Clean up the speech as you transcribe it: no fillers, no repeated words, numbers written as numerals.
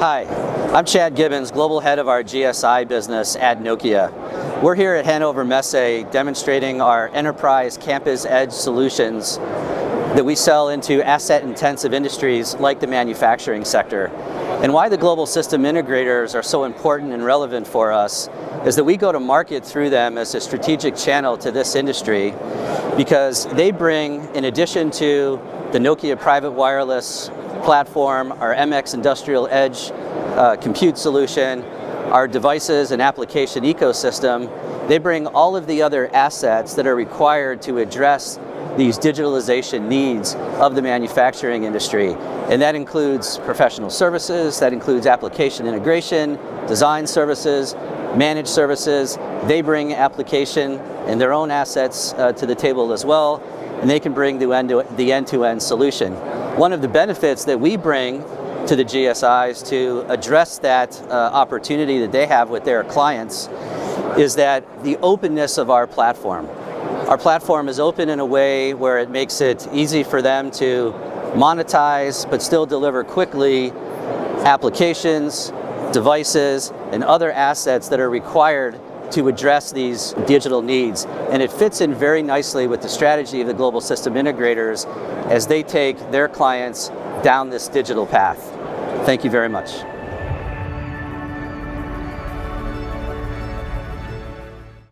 Hi, I'm Chad Gibbons, Global Head of our GSI business at Nokia. We're here at Hannover Messe demonstrating our enterprise campus edge solutions that we sell into asset-intensive industries like the manufacturing sector. And why the global system integrators are so important and relevant for us is that we go to market through them as a strategic channel to this industry, because they bring, in addition to the Nokia private wireless platform, our MX Industrial Edge compute solution, our devices and application ecosystem, they bring all of the other assets that are required to address these digitalization needs of the manufacturing industry. And that includes professional services, that includes application integration, design services, managed services. They bring application and their own assets to the table as well, and they can bring the end-to-end solution. One of the benefits that we bring to the GSIs to address that opportunity that they have with their clients is that the openness of our platform. Our platform is open in a way where it makes it easy for them to monetize but still deliver quickly applications, devices, and other assets that are required to address these digital needs. And it fits in very nicely with the strategy of the global system integrators as they take their clients down this digital path. Thank you very much.